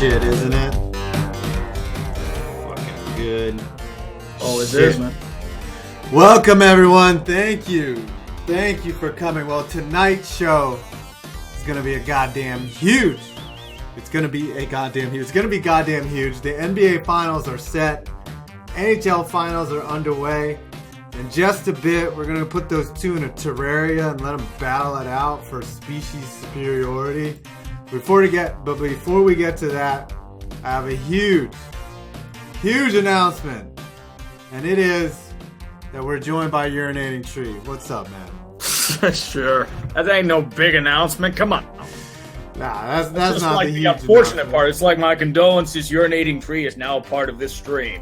shit, isn't it? Fucking good. Oh, it is, man. Welcome, everyone. Thank you. Thank you for coming. Well, tonight's show is going to be a goddamn huge. It's going to be goddamn huge. The NBA Finals are set. NHL Finals are underway. In just a bit, we're going to put those two in a terraria and let them battle it out for species superiority. Before we get to that, I have a huge announcement. And it is that we're joined by UrinatingTree. What's up, man? Sure. That ain't no big announcement. Come on. Nah, that's just not like the the huge unfortunate announcement. part. It's like my condolences. UrinatingTree is now a part of this stream.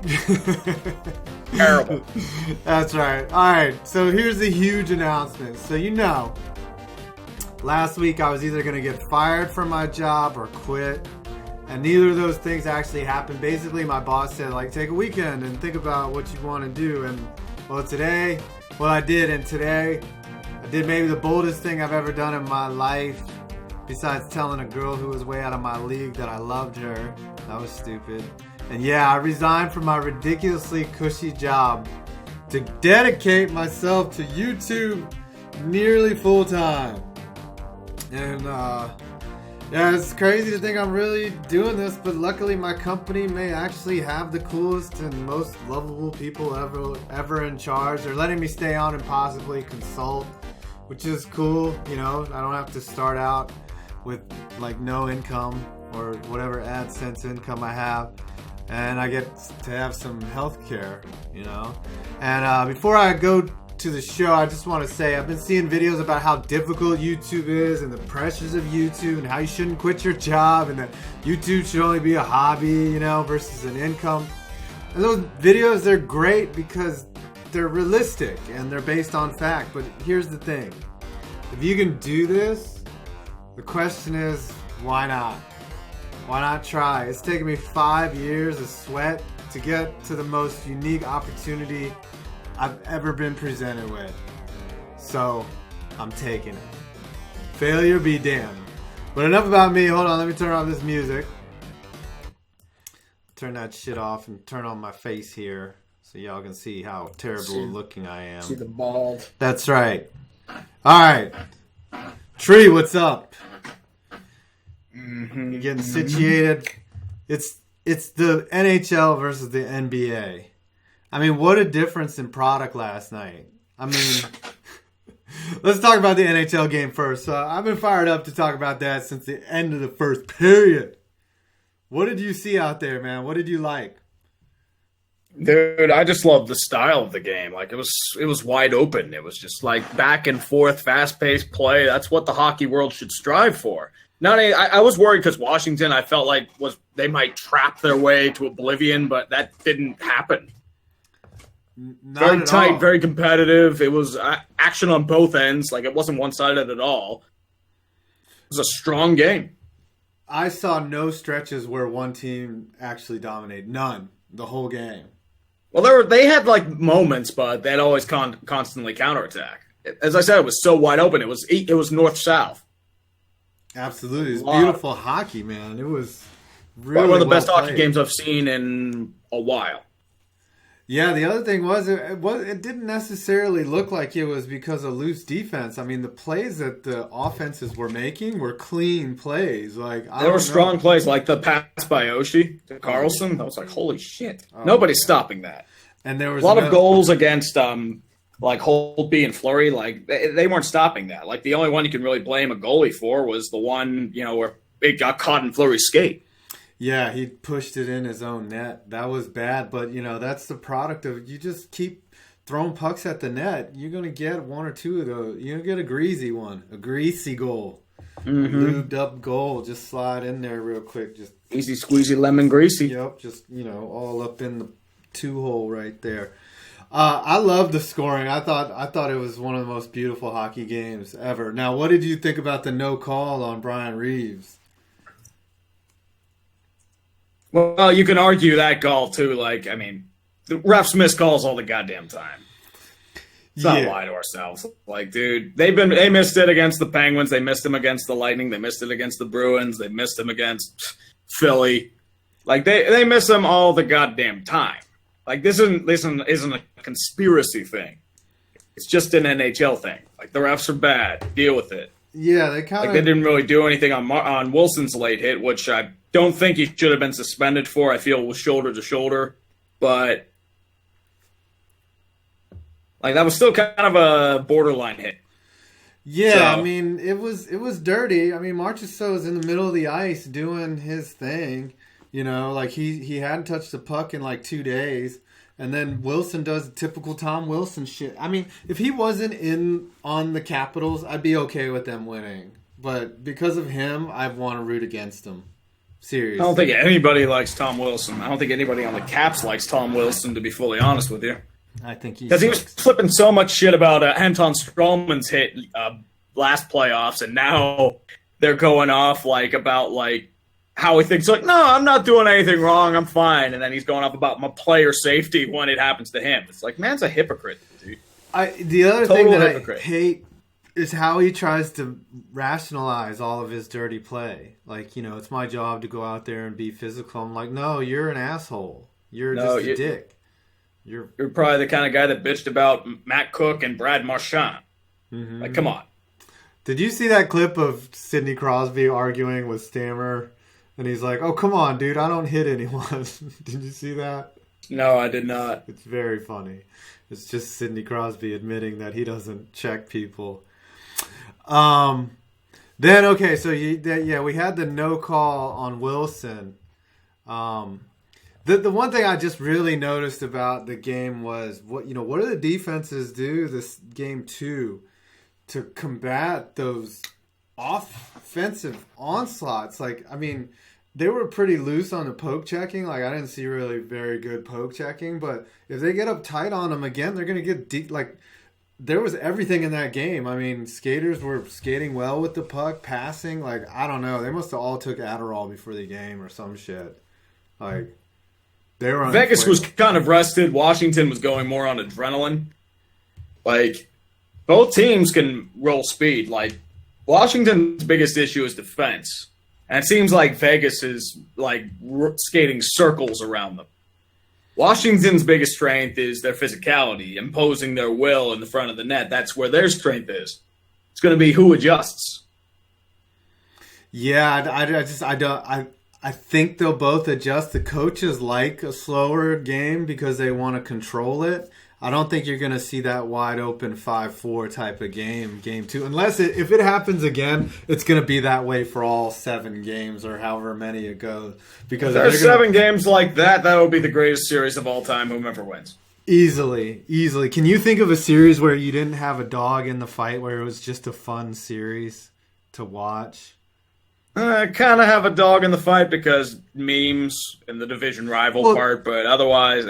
Terrible. That's right. All right. So here's the huge announcement. So last week I was either going to get fired from my job or quit. And neither of those things actually happened. Basically, my boss said, take a weekend and think about what you want to do. And, today, I did. And today, I did maybe the boldest thing I've ever done in my life. Besides telling a girl who was way out of my league that I loved her. That was stupid. And yeah, I resigned from my ridiculously cushy job to dedicate myself to YouTube nearly full time. And, yeah, it's crazy to think I'm really doing this, but luckily my company may actually have the coolest and most lovable people ever in charge. They're letting me stay on and possibly consult, which is cool. I don't have to start out with no income or whatever AdSense income I have, and I get to have some health care, And before I go to the show, I just want to say I've been seeing videos about how difficult YouTube is and the pressures of YouTube and how you shouldn't quit your job and that YouTube should only be a hobby, versus an income. And those videos, they're great because they're realistic and they're based on fact. But here's the thing. If you can do this, the question is, why not? Why not try? It's taken me 5 years of sweat to get to the most unique opportunity I've ever been presented with. So, I'm taking it. Failure be damned. But enough about me. Hold on, let me turn off this music. Turn that shit off and turn on my face here so y'all can see how terrible looking I am. See the bald. That's right. Alright. Tree, what's up? Mm-hmm. You're getting situated. It's the NHL versus the NBA. I mean, what a difference in product last night. I mean, let's talk about the NHL game first. I've been fired up to talk about that since the end of the first period. What did you see out there, man? What did you like? Dude, I just love the style of the game. It was wide open. It was just back and forth, fast-paced play. That's what the hockey world should strive for. I was worried because Washington, I felt they might trap their way to oblivion, but that didn't happen. Very tight, very competitive. It was action on both ends. It wasn't one-sided at all. It was a strong game. I saw no stretches where one team actually dominated. None. The whole game. Well, they had moments, but they'd always constantly counterattack. As I said, it was so wide open. It was north-south. Absolutely. It was beautiful hockey, man. It was really one of the best played. hockey games I've seen in a while. Yeah, the other thing was it didn't necessarily look like it was because of loose defense. I mean, the plays that the offenses were making were clean plays. There were strong plays, like the pass by Oshie to Carlson. I was like, holy shit. Nobody's stopping that. And there was a lot of goals against Holtby and Fleury. They weren't stopping that. The only one you can really blame a goalie for was the one, where it got caught in Fleury's skate. Yeah, he pushed it in his own net. That was bad, but that's the product of you just keep throwing pucks at the net. You're gonna get one or two of those. You're gonna get a greasy one, a greasy goal, lubed up goal. Just slide in there real quick. Just easy squeezy lemon greasy. Yep, just all up in the 2-hole right there. I love the scoring. I thought it was one of the most beautiful hockey games ever. Now, what did you think about the no call on Brian Reeves? Well, you can argue that call too. The refs miss calls all the goddamn time. Let's not lie to ourselves. Dude, they missed it against the Penguins. They missed him against the Lightning. They missed it against the Bruins. They missed him against Philly. Like they miss him all the goddamn time. Like this isn't a conspiracy thing. It's just an NHL thing. Like the refs are bad. Deal with it. Yeah, they kind of they didn't really do anything on Wilson's late hit, which I don't think he should have been suspended for. I feel it was shoulder to shoulder, but like that was still kind of a borderline hit. Yeah, So- I mean, it was dirty. I mean, Marchessault was in the middle of the ice doing his thing. You know, like he hadn't touched the puck in like 2 days. And then Wilson does typical Tom Wilson shit. I mean, if he wasn't in on the Capitals, I'd be okay with them winning. But because of him, I want to root against him. Seriously. I don't think anybody likes Tom Wilson. I don't think anybody on the Caps likes Tom Wilson, to be fully honest with you. I think Because he was flipping so much shit about Anton Stroman's hit last playoffs, and now they're going off about how he thinks no, I'm not doing anything wrong, I'm fine, and then he's going off about my player safety when it happens to him. It's like, man's a hypocrite, dude. The other Total thing that hypocrite. I hate is how he tries to rationalize all of his dirty play. Like, you know, it's my job to go out there and be physical. I'm like, no, you're an asshole. You're just a dick. You're probably the kind of guy that bitched about Matt Cook and Brad Marchand. Mm-hmm. Like, come on. Did you see that clip of Sidney Crosby arguing with Stammer? And he's like, oh, come on, dude, I don't hit anyone. Did you see that? No, I did not. It's very funny. It's just Sidney Crosby admitting that he doesn't check people. Then, okay, so we had the no call on Wilson. The one thing I just really noticed about the game was what do the defenses do this game too to combat those offensive onslaughts? Like, I mean, they were pretty loose on the poke checking. Like, I didn't see really very good poke checking, but if they get up tight on them again, they're going to get deep. Like, there was everything in that game. I mean, skaters were skating well with the puck, passing. Like, I don't know. They must have all took Adderall before the game or some shit. Like, they were Vegas was kind of rested. Washington was going more on adrenaline. Like, both teams can roll speed. Like, Washington's biggest issue is defense. And it seems like Vegas is, skating circles around them. Washington's biggest strength is their physicality, imposing their will in the front of the net. That's where their strength is. It's going to be who adjusts. Yeah, I think they'll both adjust. The coaches like a slower game because they want to control it. I don't think you're going to see that wide open 5-4 type of game 2. Unless if it happens again, it's going to be that way for all 7 games or however many it goes. Because if there's 7 games like that, that will be the greatest series of all time, whomever wins. Easily. Can you think of a series where you didn't have a dog in the fight, where it was just a fun series to watch? I kind of have a dog in the fight because memes and the division rival part, but otherwise,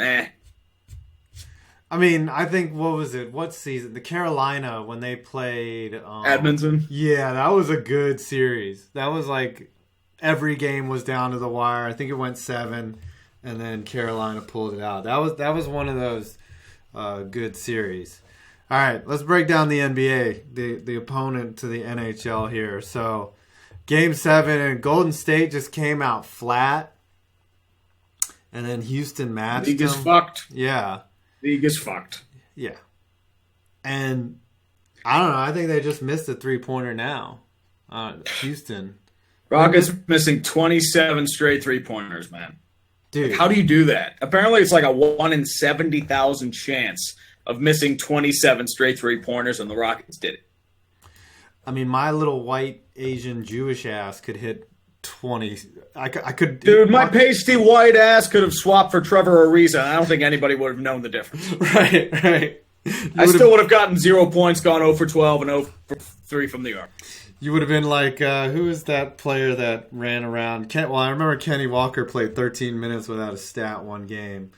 I mean, I think, what was it? What season? The Carolina, when they played Edmonton. Yeah, that was a good series. That was like every game was down to the wire. I think it went 7, and then Carolina pulled it out. That was one of those good series. All right, let's break down the NBA, the opponent to the NHL here. So, Game 7, and Golden State just came out flat, and then Houston matched them. League is fucked. Yeah. League is fucked. Yeah. And I don't know. I think they just missed a 3-pointer now. Houston. Rockets missing 27 straight 3-pointers, man. Dude. How do you do that? Apparently it's like a 1 in 70,000 chance of missing 27 straight 3-pointers, and the Rockets did it. I mean, my little white, Asian, Jewish ass could hit 20. I could. Dude, my pasty white ass could have swapped for Trevor Ariza, and I don't think anybody would have known the difference. Right. I still would have gotten 0 points, gone 0 for 12, and 0 for 3 from the arc. You would have been like, who is that player that ran around? I remember Kenny Walker played 13 minutes without a stat one game.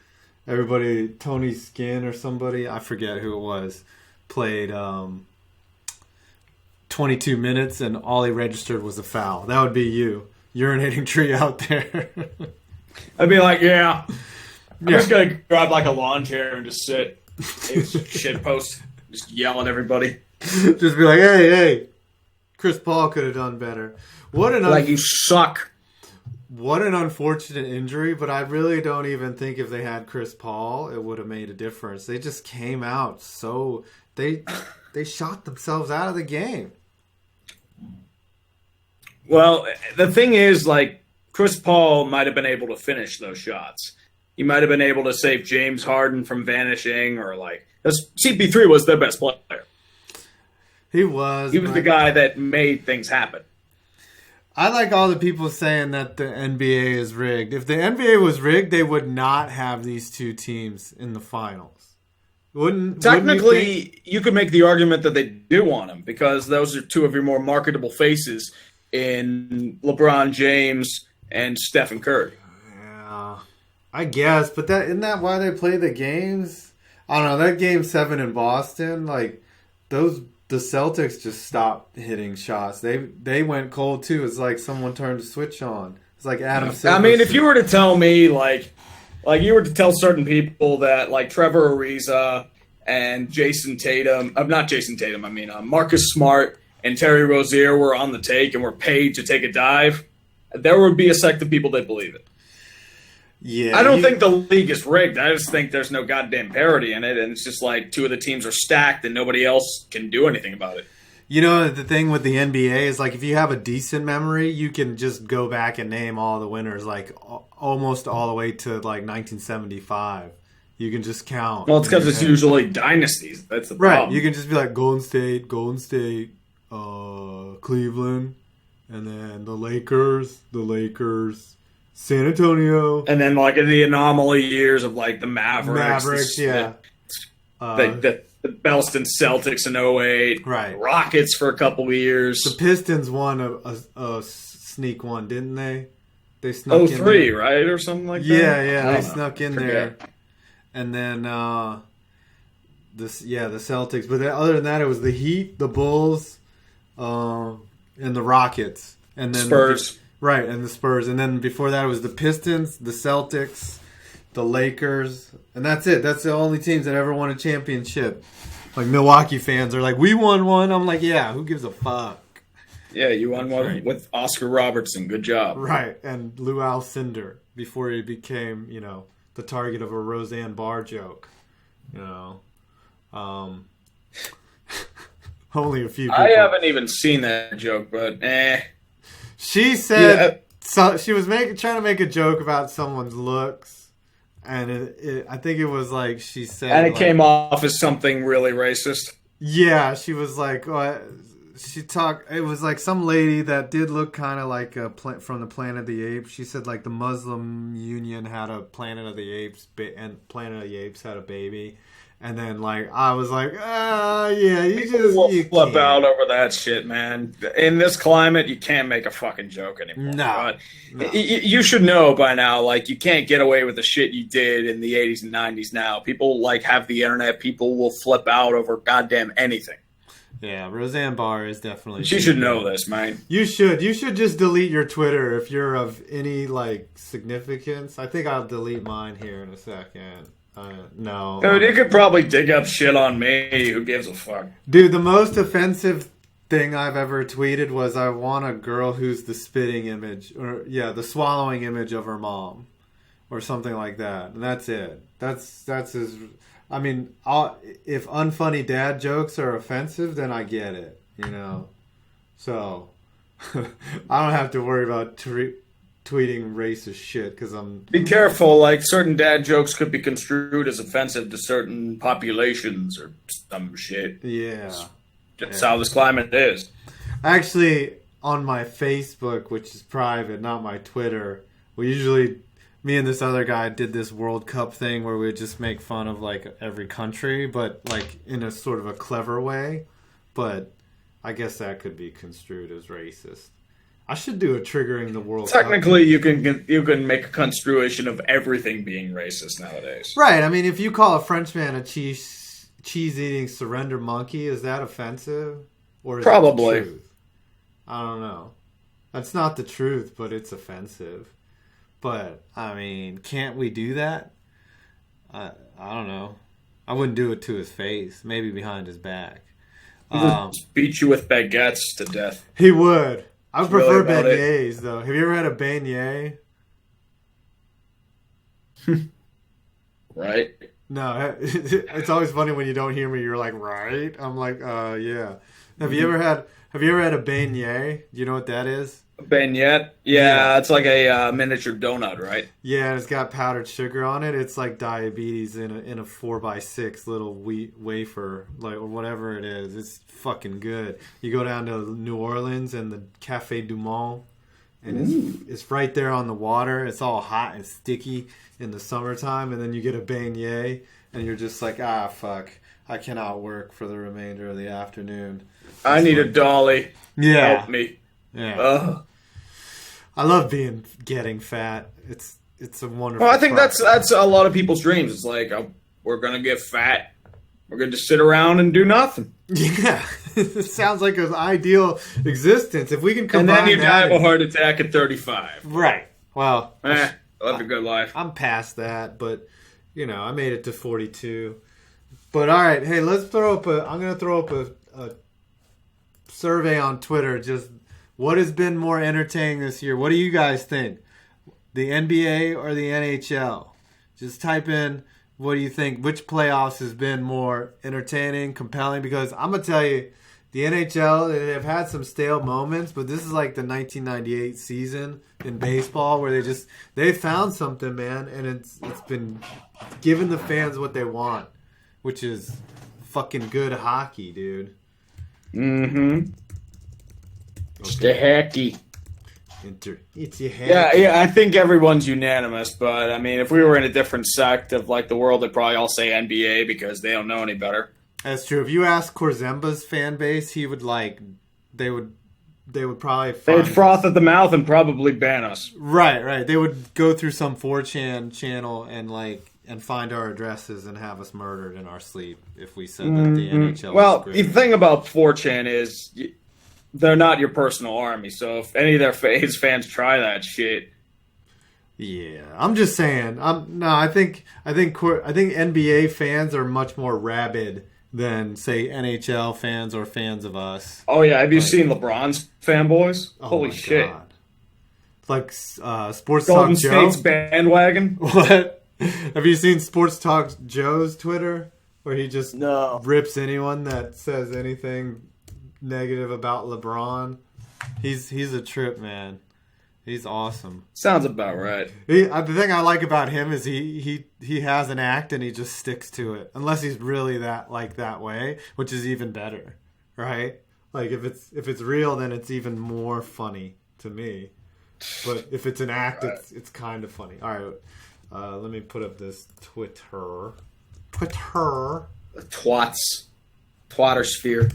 Everybody, Tony Skinn or somebody, I forget who it was, played 22 minutes, and all he registered was a foul. That would be you. Urinating tree out there. I'd be like, I'm just going to grab like a lawn chair and just sit. Shit post. Just yell at everybody. Just be like, hey, Chris Paul could have done better. Like, you suck. what an unfortunate injury, but I really don't even think if they had Chris Paul, it would have made a difference. They just came out so... They shot themselves out of the game. Well, the thing is, like, Chris Paul might have been able to finish those shots. He might have been able to save James Harden from vanishing, or, like... CP3 was their best player. He was. He was the guy that made things happen. I like all the people saying that the NBA is rigged. If the NBA was rigged, they would not have these two teams in the finals. Technically, you could make the argument that they do want them, because those are two of your more marketable faces in LeBron James and Stephen Curry. Yeah, I guess, but isn't that why they play the games? I don't know. That Game 7 in Boston, like the Celtics just stopped hitting shots. They went cold too. It's like someone turned the switch on. It's like Adam Silver. I mean, if you were to tell me, like you were to tell certain people that, like, Trevor Ariza and Jason Tatum, not Jason Tatum, I mean Marcus Smart and Terry Rozier were on the take and were paid to take a dive, there would be a sect of people that believe it. Yeah, I don't think the league is rigged. I just think there's no goddamn parity in it, and it's just like two of the teams are stacked and nobody else can do anything about it. You know, the thing with the NBA is, like, if you have a decent memory, you can just go back and name all the winners, like, almost all the way to, like, 1975. You can just count. Well, it's because it's usually dynasties. That's the problem. Right. You can just be like Golden State, Cleveland, and then the Lakers, San Antonio. And then, like, in the anomaly years of, like, the Mavericks. Yeah. The Boston Celtics in 08. Right. Rockets for a couple of years. The Pistons won a sneak one, didn't they? They snuck 03, in there. Right? Or something like that? Yeah, they snuck in there. And then the Celtics. But other than that, it was the Heat, the Bulls, and the Rockets. And then Spurs. Right, and the Spurs. And then before that, it was the Pistons, the Celtics, the Lakers. And that's it. That's the only teams that ever won a championship. Like, Milwaukee fans are like, we won one. I'm like, yeah, who gives a fuck? Yeah, you won one with Oscar Robertson. Good job. Right, and Lou Alcindor before he became, the target of a Roseanne Barr joke. Only a few people. I haven't even seen that joke, but She said so. She was trying to make a joke about someone's looks, and I think it was like she said, and it came off as something really racist. Yeah, she was like, she talked. It was like some lady that did look kind of like from the Planet of the Apes. She said, like, the Muslim Union had a Planet of the Apes, and Planet of the Apes had a baby. And then, like, I was like, yeah, you flip out over that shit, man. In this climate, you can't make a fucking joke anymore. No. You should know by now, like, you can't get away with the shit you did in the 80s and 90s now. People, like, have the internet. People will flip out over goddamn anything. Yeah, Roseanne Barr is definitely... She should know this, man. You should. You should just delete your Twitter if you're of any, like, significance. I think I'll delete mine here in a second. No. Dude, you could probably dig up shit on me. Who gives a fuck? Dude, the most offensive thing I've ever tweeted was, I want a girl who's the spitting image, or the swallowing image of her mom, or something like that. And that's it. That's as... I mean, if unfunny dad jokes are offensive, then I get it, So, I don't have to worry about tweeting racist shit because I'm... Be careful, like, certain dad jokes could be construed as offensive to certain populations or some shit. Yeah. That's how this climate is. Actually, on my Facebook, which is private, not my Twitter, me and this other guy did this World Cup thing where we would just make fun of, like, every country, but, like, in a sort of a clever way. But I guess that could be construed as racist. I should do a triggering the World Cup. Technically, you can make a construation of everything being racist nowadays. Right. I mean, if you call a Frenchman a cheese-eating surrender monkey, is that offensive? Or is Probably. It the truth? I don't know. That's not the truth, but it's offensive. But, I mean, can't we do that? I don't know. I wouldn't do it to his face. Maybe behind his back. He would beat you with baguettes to death. He would. I would prefer beignets, though. Have you ever had a beignet? Right? No, it's always funny when you don't hear me. You're like, right? I'm like, yeah. Have you ever had a beignet? Do you know what that is? Beignet? Yeah, it's like a miniature donut, right? Yeah, it's got powdered sugar on it. It's like diabetes in a 4x6 little wheat wafer, like, or whatever it is. It's fucking good. You go down to New Orleans and the Cafe Du Monde, and it's right there on the water. It's all hot and sticky in the summertime, and then you get a beignet, and you're just like, fuck, I cannot work for the remainder of the afternoon. I need a dolly. Yeah. Help me. Yeah. Ugh. I love getting fat. It's a wonderful. Well, I think process. that's a lot of people's dreams. It's like we're gonna get fat. We're gonna just sit around and do nothing. Yeah, it sounds like an ideal existence. If we can combine And then you die of that a heart attack at 35. right. Well, Live a good life. I'm past that, but I made it to 42. But all right, hey, let's throw up I'm gonna throw up a survey on Twitter. Just what has been more entertaining this year? What do you guys think? The NBA or the NHL? Just type in what do you think? Which playoffs has been more entertaining, compelling? Because I'm going to tell you, the NHL, they have had some stale moments, but this is like the 1998 season in baseball where they found something, man, and it's been giving the fans what they want, which is fucking good hockey, dude. Mm-hmm. It's the hacky. It's your hacky. Yeah, I think everyone's unanimous, but I mean, if we were in a different sect of like the world, they'd probably all say NBA because they don't know any better. That's true. If you ask Corzemba's fan base, he would they would probably They'd froth at the mouth and probably ban us. Right. They would go through some 4chan channel and find our addresses and have us murdered in our sleep if we said that the NHL Well, was the thing about 4chan is they're not your personal army, so if any of his fans try that shit. Yeah, I'm just saying. I think NBA fans are much more rabid than say NHL fans or fans of us. Oh yeah, have you seen LeBron's fanboys? Holy shit! God. Like Sports Golden Talk Joe. State's bandwagon. What? Have you seen Sports Talk Joe's Twitter where he just No. rips anyone that says anything negative about LeBron? He's a trip, man. He's awesome. Sounds about right. The thing I like about him is he has an act and he just sticks to it. Unless he's really that way, which is even better, right? Like if it's real, then it's even more funny to me. But if it's an act, it's kind of funny. All right, let me put up this Twitter. Twattersphere.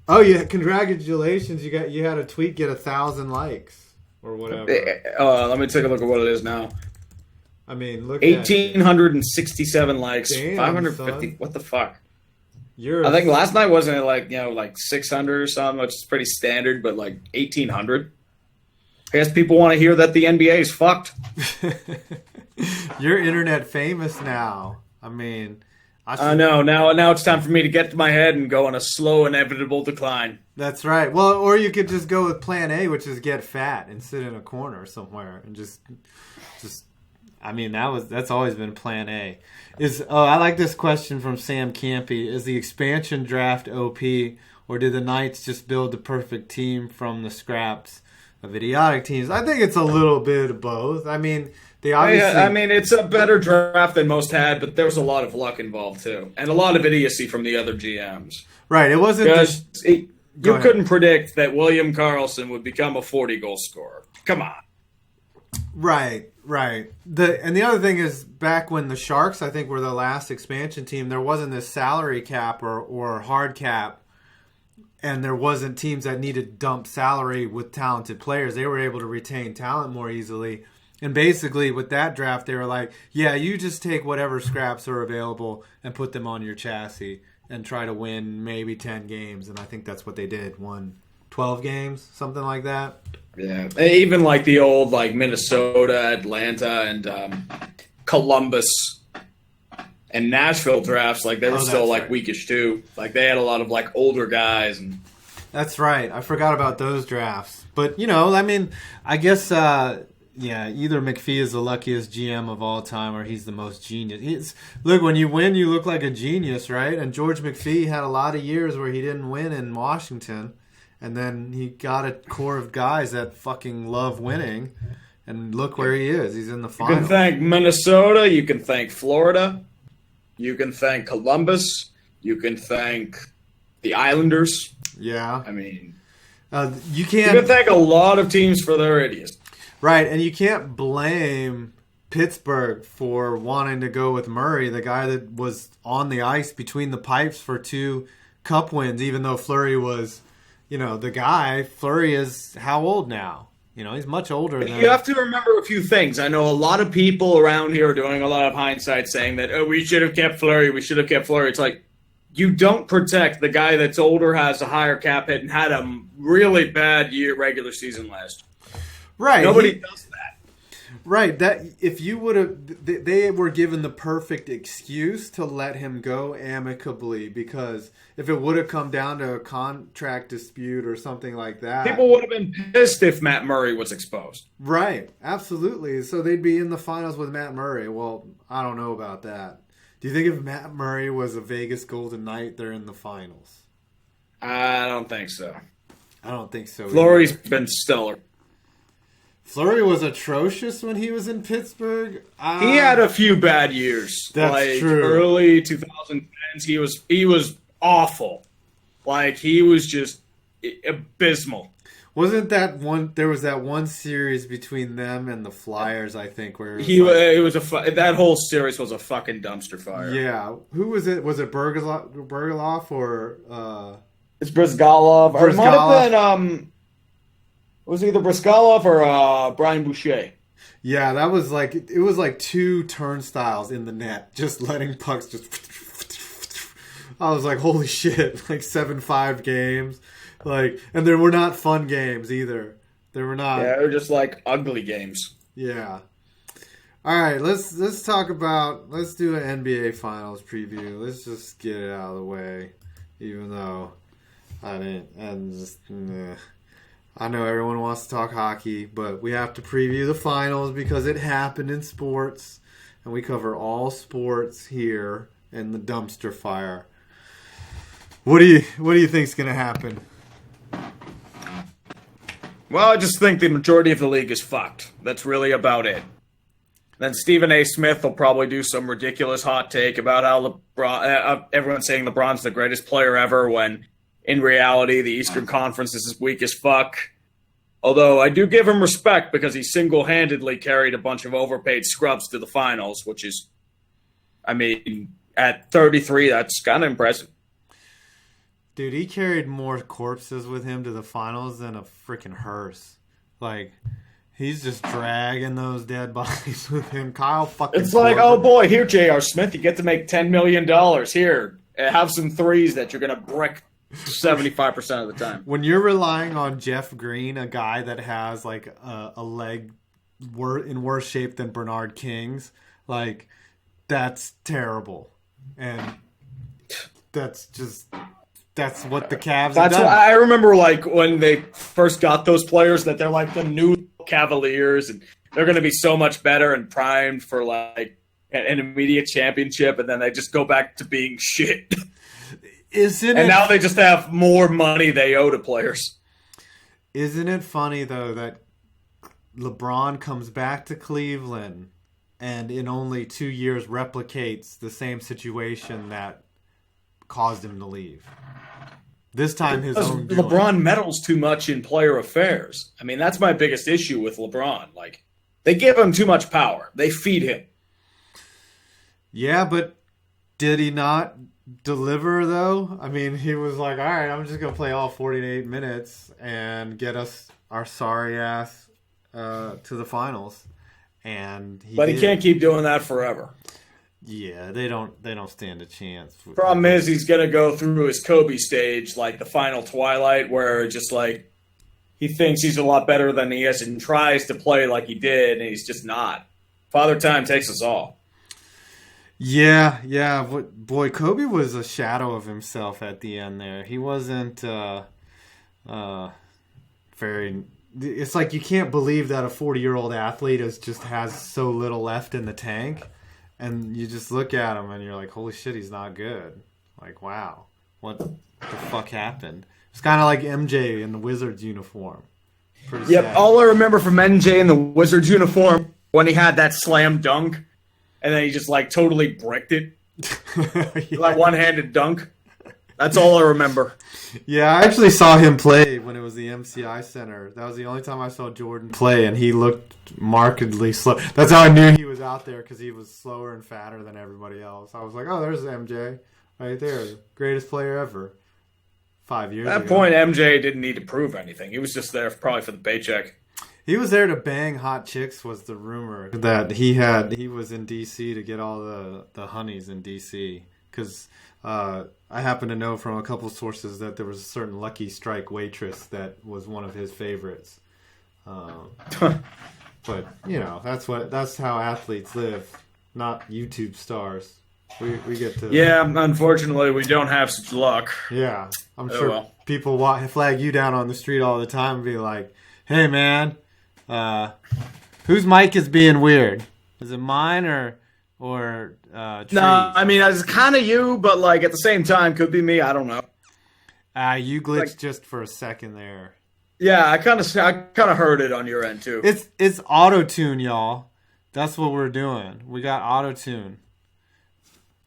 Oh yeah, congratulations! You had a tweet get 1,000 likes. Or whatever. Let me take a look at what it is now. I mean, look 1,867 likes. Damn, 550. son. What the fuck? I I think last night wasn't it like 600 or something, which is pretty standard, but like 1,800. I guess people want to hear that the NBA is fucked. You're internet famous now. I mean, I know. Now it's time for me to get to my head and go on a slow, inevitable decline. That's right. Well, or you could just go with plan A, which is get fat and sit in a corner somewhere and just. I mean, that's always been plan A. I like this question from Sam Campy. Is the expansion draft OP, or did the Knights just build the perfect team from the scraps of idiotic teams? I think it's a little bit of both. I mean, they obviously. I mean, it's a better draft than most had, but there was a lot of luck involved too, and a lot of idiocy from the other GMs. Right. It wasn't. You couldn't predict that William Karlsson would become a 40-goal scorer. Come on. Right. And the other thing is, back when the Sharks, I think, were the last expansion team, there wasn't this salary cap or hard cap, and there wasn't teams that needed to dump salary with talented players. They were able to retain talent more easily. And basically, with that draft, they were like, yeah, you just take whatever scraps are available and put them on your chassis and try to win maybe 10 games. And I think that's what they did. Won 12 games, something like that. Yeah. Even like the old Minnesota, Atlanta, and Columbus and Nashville drafts, they were still weakish too. They had a lot of older guys. And that's right. I forgot about those drafts. But, I mean, I guess Yeah, either McPhee is the luckiest GM of all time or he's the most genius. Look, when you win, you look like a genius, right? And George McPhee had a lot of years where he didn't win in Washington. And then he got a core of guys that fucking love winning. And look where he is. He's in the finals. You can thank Minnesota. You can thank Florida. You can thank Columbus. You can thank the Islanders. Yeah. I mean, you can thank a lot of teams for their idiots. Right, and you can't blame Pittsburgh for wanting to go with Murray, the guy that was on the ice between the pipes for 2 cup wins, even though Fleury was, the guy. Fleury is how old now? He's much older than... You have to remember a few things. I know a lot of people around here are doing a lot of hindsight saying that, we should have kept Fleury, we should have kept Fleury. It's like, you don't protect the guy that's older, has a higher cap hit, and had a really bad regular season last year. Right. Nobody does that. Right. That if you would have, they were given the perfect excuse to let him go amicably, because if it would have come down to a contract dispute or something like that, people would have been pissed if Matt Murray was exposed. Right. Absolutely. So they'd be in the finals with Matt Murray. Well, I don't know about that. Do you think if Matt Murray was a Vegas Golden Knight, they're in the finals? I don't think so. I don't think so. Fleury's been stellar. Fleury was atrocious when he was in Pittsburgh. He had a few bad years. That's true. Early 2010s, he was awful. He was just abysmal. Wasn't that one? There was that one series between them and the Flyers, I think, where that whole series was a fucking dumpster fire. Yeah, who was it? Was it Bergaloff or? It's Brizgalov. Or it might have been it was either Brizgalov or Brian Boucher. Yeah, that was it was like 2 turnstiles in the net, just letting pucks just. I was like, holy shit! 7-5 games, and they were not fun games either. They were not. Yeah, they were just ugly games. Yeah. All right, let's talk about. Let's do an NBA Finals preview. Let's just get it out of the way, even though I didn't. And just. I know everyone wants to talk hockey, but we have to preview the finals because it happened in sports, and we cover all sports here in the dumpster fire. What do you think is going to happen? Well, I just think the majority of the league is fucked. That's really about it. Then Stephen A. Smith will probably do some ridiculous hot take about how LeBron. Everyone's saying LeBron's the greatest player ever, when in reality, the Eastern Conference is as weak as fuck. Although I do give him respect because he single-handedly carried a bunch of overpaid scrubs to the finals, which is, at 33, that's kind of impressive. Dude, he carried more corpses with him to the finals than a freaking hearse. He's just dragging those dead bodies with him. Kyle fucking... It's oh boy, here, J.R. Smith, you get to make $10 million. Here, have some threes that you're going to brick 75% of the time. When you're relying on Jeff Green, a guy that has a leg in worse shape than Bernard King's, that's terrible. And that's what the Cavs have done. I remember when they first got those players that they're the new Cavaliers and they're going to be so much better and primed for an immediate championship, and then they just go back to being shit. Now they just have more money they owe to players. Isn't it funny, though, that LeBron comes back to Cleveland and in only 2 years replicates the same situation that caused him to leave? This time his own doing. LeBron meddles too much in player affairs. That's my biggest issue with LeBron. They give him too much power. They feed him. Yeah, but did he not deliver, though? He was all right, I'm just going to play all 48 minutes and get us our sorry ass to the finals. And he can't keep doing that forever. Yeah, they don't stand a chance. Problem is, he's going to go through his Kobe stage, the final twilight, where just he thinks he's a lot better than he is and tries to play like he did, and he's just not. Father Time takes us all. Yeah. Boy, Kobe was a shadow of himself at the end there. He wasn't very it's like you can't believe that a 40-year-old athlete has so little left in the tank, and you just look at him and you're like, holy shit, he's not good. Like, wow, what the fuck happened? It's kind of like MJ in the Wizards uniform. Pretty sad. All I remember from MJ in the Wizards uniform when he had that slam dunk, and then he just like totally bricked it, Yeah. like one-handed dunk. That's all I remember. Yeah, I actually saw him play when it was the MCI Center. That was the only time I saw Jordan play, and he looked markedly slow. That's how I knew he was out there, because he was slower and fatter than everybody else. I was like, oh, there's MJ right there, greatest player ever. 5 years ago. At that point, MJ didn't need to prove anything. He was just there probably for the paycheck. He was there to bang hot chicks, was the rumor that he was in D.C. to get all the honeys in D.C. Because I happen to know from a couple sources that there was a certain Lucky Strike waitress that was one of his favorites. But that's how athletes live, not YouTube stars. We get to unfortunately we don't have such luck. Yeah, I'm sure people flag you down on the street all the time and be like, "Hey man, whose mic is being weird? Is it mine or Trees?" No, I mean it's kind of you, but like at the same time could be me. I don't know. You glitched just for a second there. Yeah, I kind of heard it on your end too. It's auto-tune, y'all. That's what we're doing. We got auto-tune.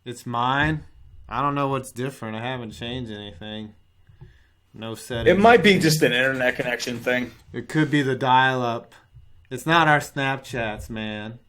It's mine. I don't know what's different. I haven't changed anything. No settings. It might be just an internet connection thing. It could be the dial-up. It's not our Snapchats, man.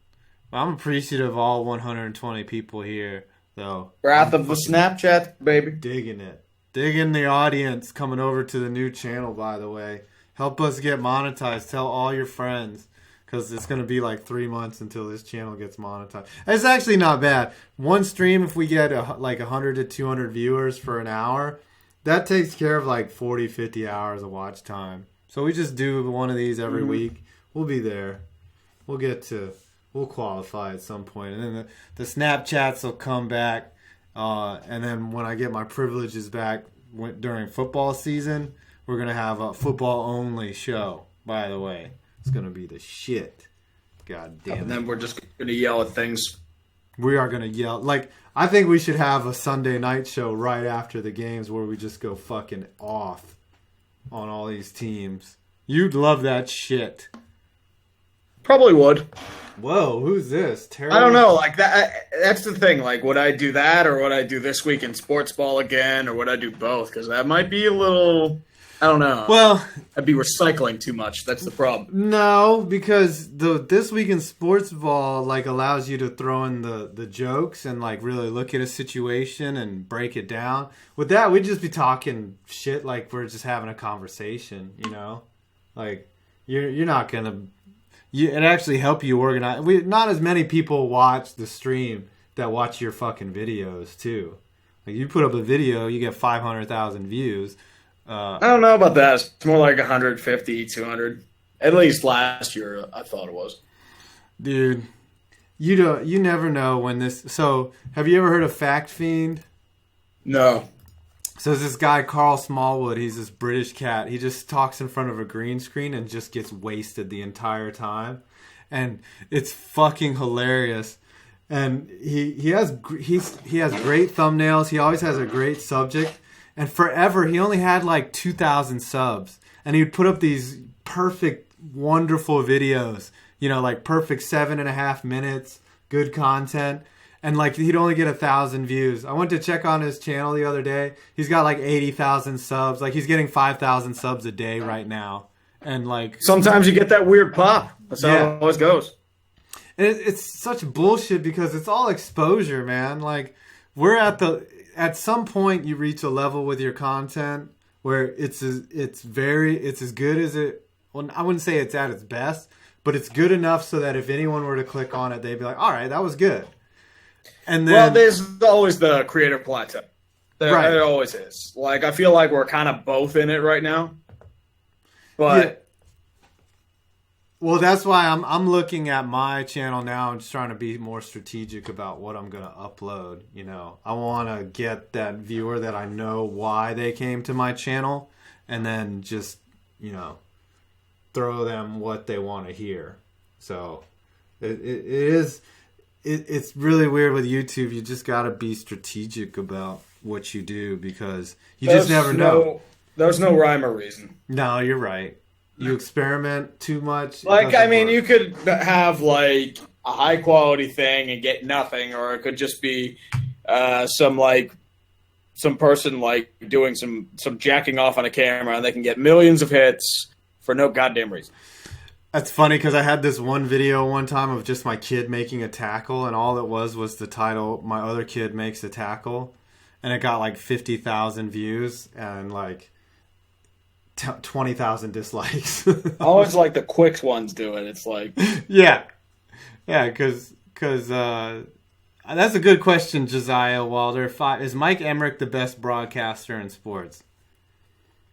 I'm appreciative of all 120 people here, though. Wrath of the Snapchat, baby. Digging it. Digging the audience coming over to the new channel, by the way. Help us get monetized. Tell all your friends. Because it's going to be like 3 months until this channel gets monetized. It's actually not bad. One stream, if we get like 100 to 200 viewers for an hour, that takes care of like 40, 50 hours of watch time. So we just do one of these every week. We'll be there. We'll qualify at some point. And then the Snapchats will come back. And then when I get my privileges back during football season, we're going to have a football-only show, by the way. It's going to be the shit. God damn it. And then we're just going to yell at things. We are going to yell. Like, I think we should have a Sunday night show right after the games where we just go fucking off on all these teams. You'd love that shit. Probably would. Whoa, who's this? Terrible. I don't know. Like that's the thing. Like, would I do that, or would I do This Week in Sports Ball again, or would I do both? Because that might be a little... I don't know. Well, I'd be recycling too much. That's the problem. No, because the This Week in Sports Ball like allows you to throw in the jokes and like really look at a situation and break it down. With that, we'd just be talking shit like we're just having a conversation, you know? Like you're not gonna. It actually help you organize. Not as many people watch the stream that watch your fucking videos too. Like you put up a video, you get 500,000 views. I don't know about that. It's more like 150, 200. At least last year, I thought it was. Dude, you never know when this... So, have you ever heard of Fact Fiend? No. So, there's this guy, Carl Smallwood. He's this British cat. He just talks in front of a green screen and just gets wasted the entire time. And it's fucking hilarious. And he has great thumbnails. He always has a great subject. And forever, he only had like 2,000 subs. And he would put up these perfect, wonderful videos. You know, like perfect 7.5 minutes, good content. And like he'd only get 1,000 views. I went to check on his channel the other day. He's got like 80,000 subs. Like he's getting 5,000 subs a day right now. And like... Sometimes you get that weird pop. That's how it always goes. And it's such bullshit because it's all exposure, man. Like we're at some point you reach a level with your content where it's as good as it... Well, I wouldn't say it's at its best, but it's good enough so that if anyone were to click on it, they'd be like, all right, that was good. And then, well, there's always the creative plateau. Right. There always is. Like, I feel like we're kind of both in it right now. But... Yeah. Well, that's why I'm looking at my channel now and just trying to be more strategic about what I'm going to upload. You know, I want to get that viewer that I know why they came to my channel, and then just, you know, throw them what they want to hear. So it's really weird with YouTube. You just got to be strategic about what you do because you just never know. There's no rhyme or reason. No, you're right. You experiment too much. Like, I mean, you could have like a high quality thing and get nothing, or it could just be some person like doing some jacking off on a camera and they can get millions of hits for no goddamn reason. That's funny because I had this one video one time of just my kid making a tackle, and all it was the title, "My Other Kid Makes a Tackle," and it got like 50,000 views and like 20,000 dislikes. I always like the quick ones do it. It's like... Yeah, because that's a good question, Josiah Wilder. Is Mike Emmerich the best broadcaster in sports?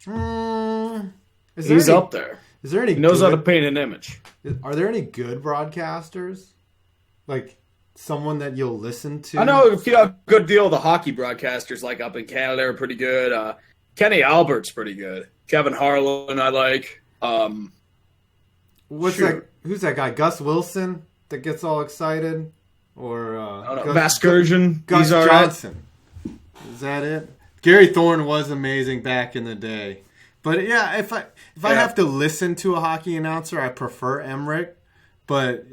He's up there. Is there any? He knows how to paint an image. Are there any good broadcasters? Like someone that you'll listen to? I know a good deal of the hockey broadcasters, like up in Canada, are pretty good. Kenny Albert's pretty good. Kevin Harlan, I like. Who's that guy? Gus Wilson that gets all excited, or Vasgersian? Gus Johnson. Right. Is that it? Gary Thorne was amazing back in the day. But yeah, if I have to listen to a hockey announcer, I prefer Emmerich. But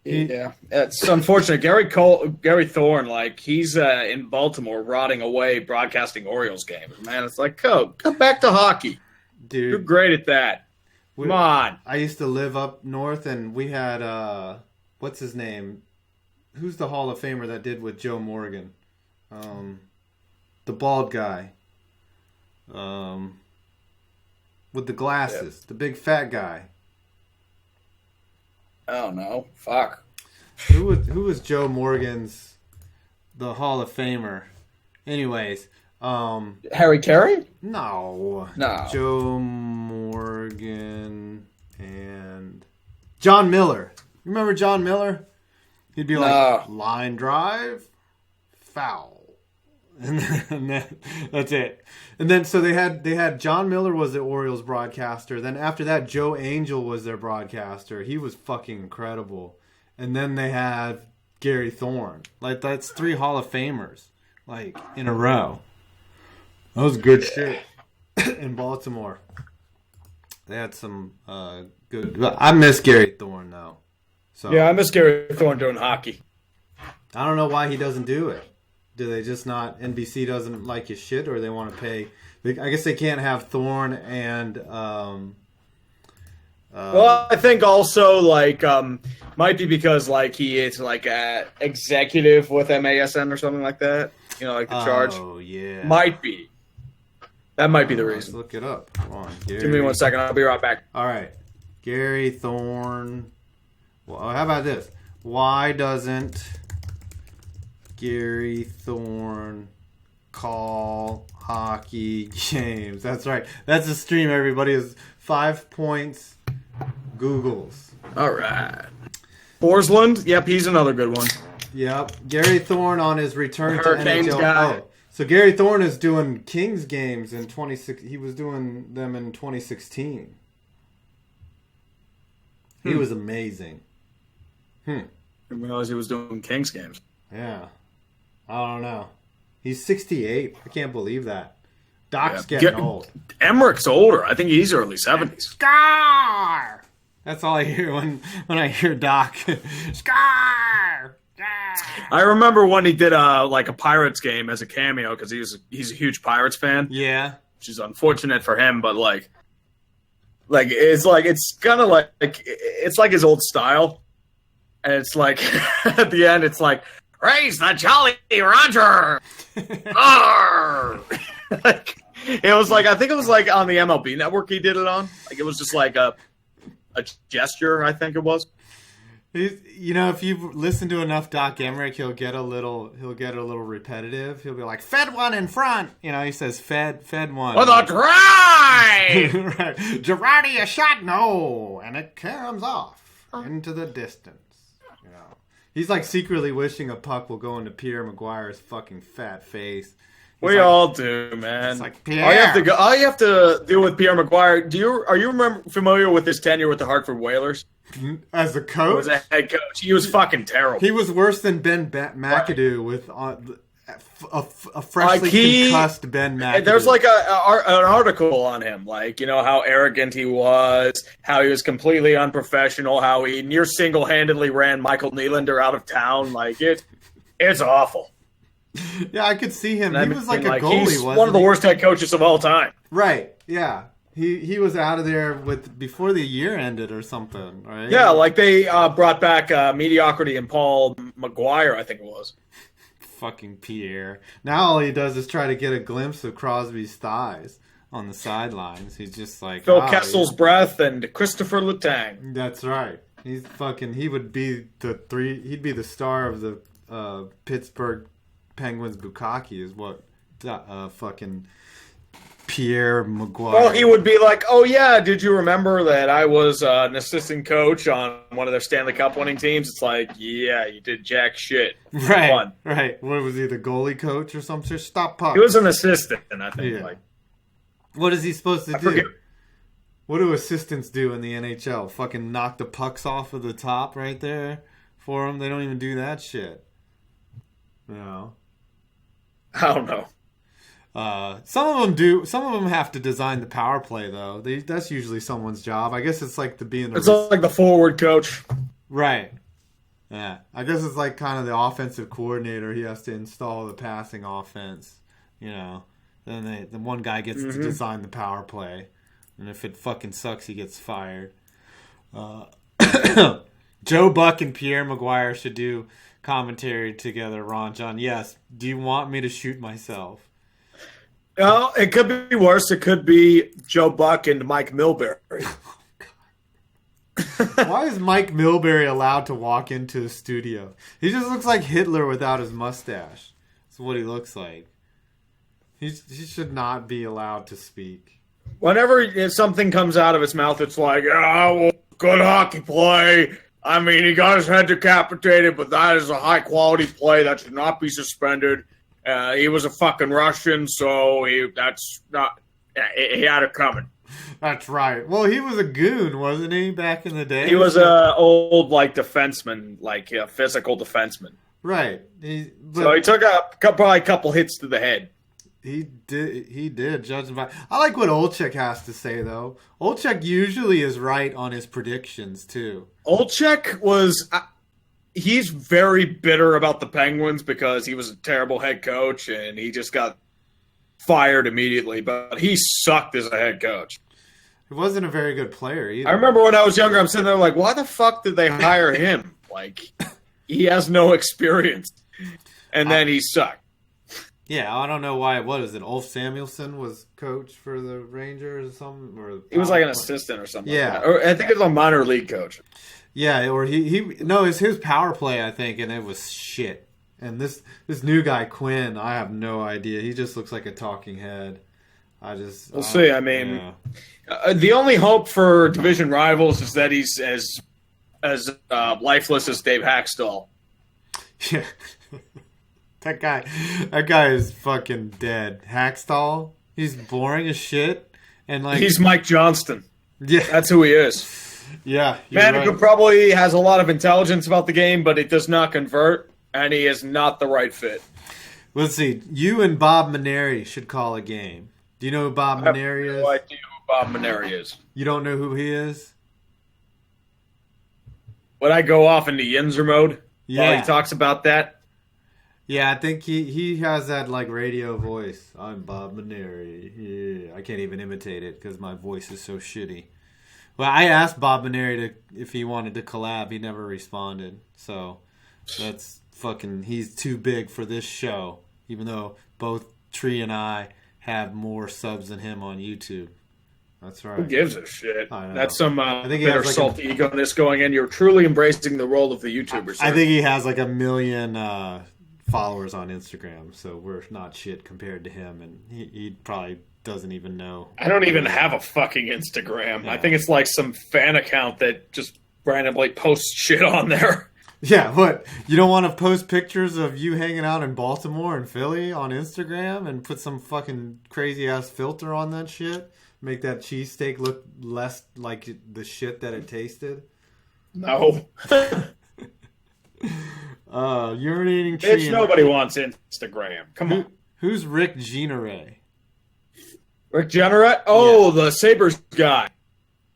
it's unfortunate. Gary Thorne, like he's in Baltimore, rotting away broadcasting Orioles games. Man, it's like, come back to hockey, dude. You're great at that. Come on. I used to live up north, and we had what's his name? Who's the Hall of Famer that did with Joe Morgan? The bald guy. With the glasses, the big fat guy. Oh no! Fuck. Who was Joe Morgan's the Hall of Famer? Anyways, Harry Carey? No. Joe Morgan and John Miller. You remember John Miller? He'd be like, line drive, foul. And then, that's it. And then so they had John Miller was the Orioles broadcaster. Then after that, Joe Angel was their broadcaster. He was fucking incredible. And then they had Gary Thorne. Like that's 3 Hall of Famers like in a row. That was good shit in Baltimore. They had some good. I miss Gary Thorne though. So yeah, I miss Gary Thorne doing hockey. I don't know why he doesn't do it. Do they just not? NBC doesn't like his shit, or they want to pay? I guess they can't have Thorne and. Well, I think also like might be because like he is like a executive with MASN or something like that. You know, like the charge. Oh yeah. Might be. That might be the reason. Let's look it up. Come on, Gary. Give me 1 second. I'll be right back. All right, Gary Thorne. Well, how about this? Why doesn't Gary Thorne call hockey games? That's right. That's a stream, everybody. Is 5 points Googles. All right. Forsland? Yep, he's another good one. Yep. Gary Thorne on his return to Hurricanes NHL. guy. Oh, so Gary Thorne is doing Kings games in 26. He was doing them in 2016. He was amazing. I didn't realize he was doing Kings games. Yeah. I don't know. He's 68. I can't believe that. Doc's getting old. Emmerich's older. I think he's early 70s. Scar! That's all I hear when I hear Doc. Scar! I remember when he did like a Pirates game as a cameo because he's a huge Pirates fan. Yeah. Which is unfortunate for him, but like it's kind of like it's like his old style. And it's like at the end it's like raise the Jolly Roger. Like it was like I think it was like on the MLB network he did it on. Like it was just like a gesture, I think it was. You know, if you listen to enough Doc Emmerich, he'll get a little repetitive. He'll be like, "Fed one in front." You know, he says, "Fed one." With a drive. Right. Girardi a shot, no, and it comes off into the distance. You know, he's like secretly wishing a puck will go into Pierre Maguire's fucking fat face. We all do, man. It's like, Pierre. All you have to deal with Pierre McGuire. Are you familiar with his tenure with the Hartford Whalers? As a coach? He was a head coach. He was fucking terrible. He was worse than Ben McAdoo with a freshly concussed Ben McAdoo. There's like an article on him, like, you know, how arrogant he was, how he was completely unprofessional, how he near single-handedly ran Michael Nylander out of town. Like, it's awful. Yeah, I could see him. He was like a goalie, he's wasn't one of the worst head coaches of all time. Right, yeah. He was out of there before the year ended or something, right? Yeah, like they brought back Mediocrity and Paul McGuire, I think it was. Fucking Pierre. Now all he does is try to get a glimpse of Crosby's thighs on the sidelines. He's just like Phil Kessel's breath and Christopher Letang. That's right. He would be he'd be the star of the Pittsburgh Penguins bukkake is what fucking Pierre McGuire. Well, he would be like, oh yeah, did you remember that I was an assistant coach on one of their Stanley Cup winning teams? It's like, yeah, you did jack shit. Right, fun. Right. What was he, the goalie coach or something? Stop puck. He was an assistant, I think. Yeah. What is he supposed to do? Forget. What do assistants do in the NHL? Fucking knock the pucks off of the top right there for them? They don't even do that shit. No. I don't know. Some of them do. Some of them have to design the power play, though. That's usually someone's job. I guess it's like It's like the forward coach. Right. Yeah. I guess it's like kind of the offensive coordinator. He has to install the passing offense. You know. Then the one guy gets to design the power play. And if it fucking sucks, he gets fired. Joe Buck and Pierre McGuire should do commentary together, Ron John. Yes. Do you want me to shoot myself? No, it could be worse. It could be Joe Buck and Mike Milbury. Why is Mike Milbury allowed to walk into the studio? He just looks like Hitler without his mustache. That's what he looks like. He should not be allowed to speak. Whenever something comes out of his mouth, it's like, well, good hockey play. I mean, he got his head decapitated, but that is a high-quality play that should not be suspended. He was a fucking Russian, so he had it coming. That's right. Well, he was a goon, wasn't he, back in the day? He was a old, defenseman, a physical defenseman. Right. So he took probably a couple hits to the head. He did, judging by... I like what Olczyk has to say, though. Olczyk usually is right on his predictions, too. Olczyk was... He's very bitter about the Penguins because he was a terrible head coach and he just got fired immediately. But he sucked as a head coach. He wasn't a very good player either. I remember when I was younger, I'm sitting there like, why the fuck did they hire him? He has no experience. And then he sucked. Yeah, I don't know why. What is it? Ulf Samuelsson was coach for the Rangers or something? Or he was like an assistant or something. Yeah. Like that. Or I think it was a minor league coach. Yeah, or it's his power play, I think, and it was shit. And this new guy, Quinn, I have no idea. He just looks like a talking head. We'll see. I mean, the only hope for division rivals is that he's as lifeless as Dave Hackstall. Yeah. That guy is fucking dead. Hackstall, he's boring as shit. And he's Mike Johnston. Yeah. That's who he is. Yeah, man who probably has a lot of intelligence about the game, but it does not convert, and he is not the right fit. Let's see. You and Bob Maneri should call a game. Do you know who Bob Maneri is? I have no idea who Bob Maneri is. You don't know who he is? Would I go off into Yinzer mode while he talks about that? Yeah, I think he has that radio voice. I'm Bob Maneri. Yeah, I can't even imitate it because my voice is so shitty. Well, I asked Bob Maneri if he wanted to collab. He never responded. So that's he's too big for this show, even though both Tree and I have more subs than him on YouTube. That's right. Who gives a shit? That's some I think bitter, salty egoness going in. You're truly embracing the role of the YouTuber, sir. I think he has 1 million followers on Instagram, so we're not shit compared to him, and he probably doesn't even know. I don't even have a fucking Instagram. Yeah. I think it's like some fan account that just randomly posts shit on there. Yeah, what? You don't want to post pictures of you hanging out in Baltimore and Philly on Instagram and put some fucking crazy ass filter on that shit? Make that cheesesteak look less like the shit that it tasted? No. Urinating tree. Bitch, nobody wants Instagram. Come on. Who's Rick Generay? Rick Generay? Oh, the Sabres guy.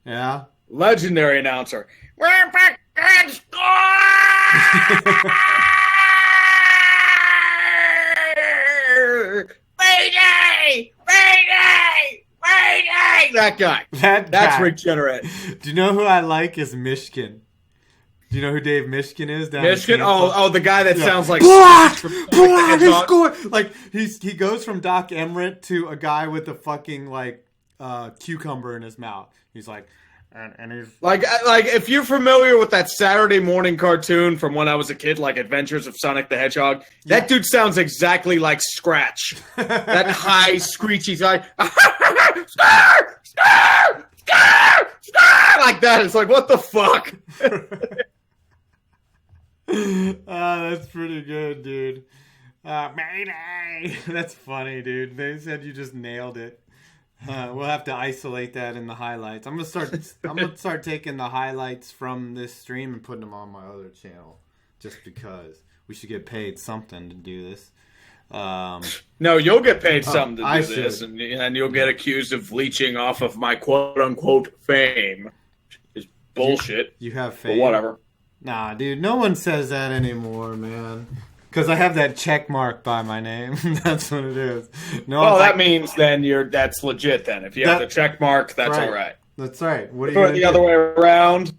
Yeah? Legendary announcer. We're back and score! Mayday! Mayday! Mayday! That guy. That's Rick Generay. Do you know who I like is Mishkin? Do you know who Dave Mishkin is? Mishkin? Oh, the guy that sounds like Black, he scored. Like he goes from Doc Emmerich to a guy with a fucking like cucumber in his mouth. He's like, and he's like if you're familiar with that Saturday morning cartoon from when I was a kid, like Adventures of Sonic the Hedgehog, that dude sounds exactly like Scratch. That high screechy like scar, scar, scar, scar, like that. It's like, what the fuck? That's pretty good, dude. Mayday! That's funny, dude. They said you just nailed it. We'll have to isolate that in the highlights. I'm gonna start taking the highlights from this stream and putting them on my other channel, just because we should get paid something to do this. No, you'll get paid something to do this, and you'll get accused of leeching off of my quote-unquote fame. It's bullshit. You have fame? But whatever. Nah, dude, no one says that anymore, man. Because I have that check mark by my name. That's what it is. No, well, that means then that's legit then. If you have the check mark, that's right. all right. That's right. What are you the other way around,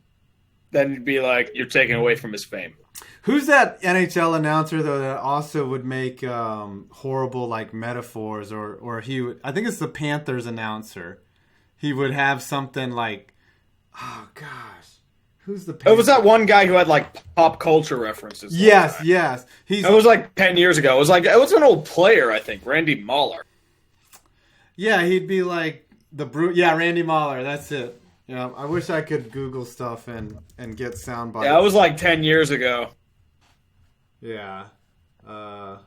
then you'd be like, you're taking away from his fame. Who's that NHL announcer, though, that also would make horrible, like, metaphors? Or he would, I think it's the Panthers announcer. He would have something like, oh, gosh. Who's the Panthers? It was that one guy who had, like, pop culture references. Yes. It was, like, 10 years ago. It was an old player, I think, Randy Mahler. Yeah, he'd be like, Randy Mahler, that's it. Yeah, I wish I could Google stuff and get sound bites. Yeah, it was like 10 years ago. Yeah. I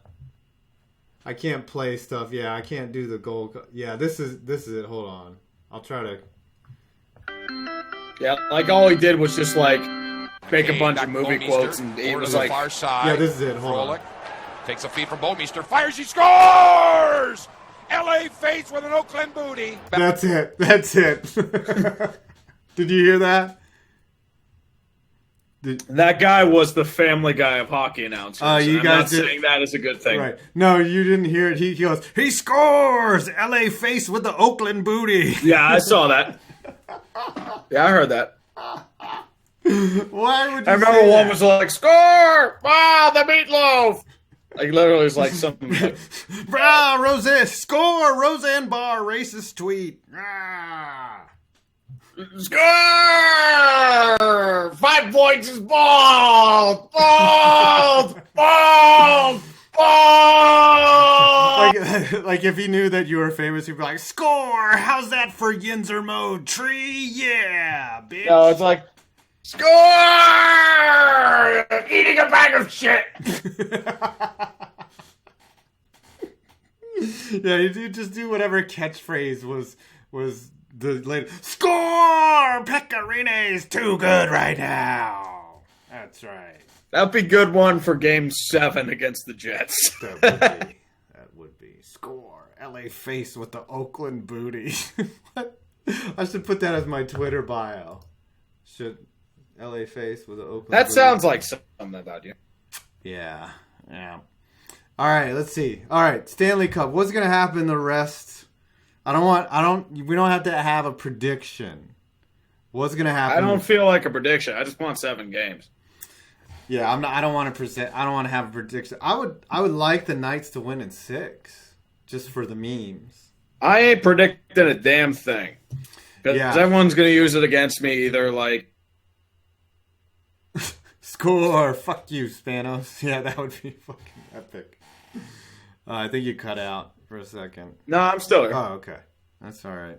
can't play stuff. Yeah, I can't do the goal. Yeah, this is it. Hold on. I'll try to. Yeah, like all he did was just like make a bunch of movie quotes, and it was like, yeah, this is it. Hold on. Takes a feed from Bomeister, fires, he scores! LA face with an Oakland booty. That's it. Did you hear that? That guy was the Family Guy of hockey announcers. I'm not saying that is a good thing. Right. No, you didn't hear it. He goes, he scores! LA face with the Oakland booty. Yeah, I saw that. Yeah, I heard that. Why would you I remember one was like, score! Wow, the meatloaf! Like, literally, it's like something like... Score! Roseanne Barr, racist tweet. Score! 5 points is bald! Bald! Bald! Bald! Like if he knew that you were famous, he'd be like, score! How's that for Yinzer mode? Tree? Yeah, bitch. No, it's like, score! Eating a bag of shit! Yeah, you just do whatever catchphrase was the latest. Score! Pecorino's too good right now. That's right. That'd be a good one for Game 7 against the Jets. That would be. Score. LA face with the Oakland booty. What? I should put that as my Twitter bio. Should LA face with the Oakland That booty. sounds like something about you. Yeah. All right, let's see. All right, Stanley Cup. What's going to happen the rest? We don't have to have a prediction. What's going to happen? I don't feel like a prediction. I just want 7 games. Yeah, I don't want to have a prediction. I would like the Knights to win in 6, just for the memes. I ain't predicting a damn thing. Because everyone's going to use it against me, either like... Score! Fuck you, Spanos. Yeah, that would be fucking epic. I think you cut out for a second. No, I'm still here. Oh, okay. That's all right.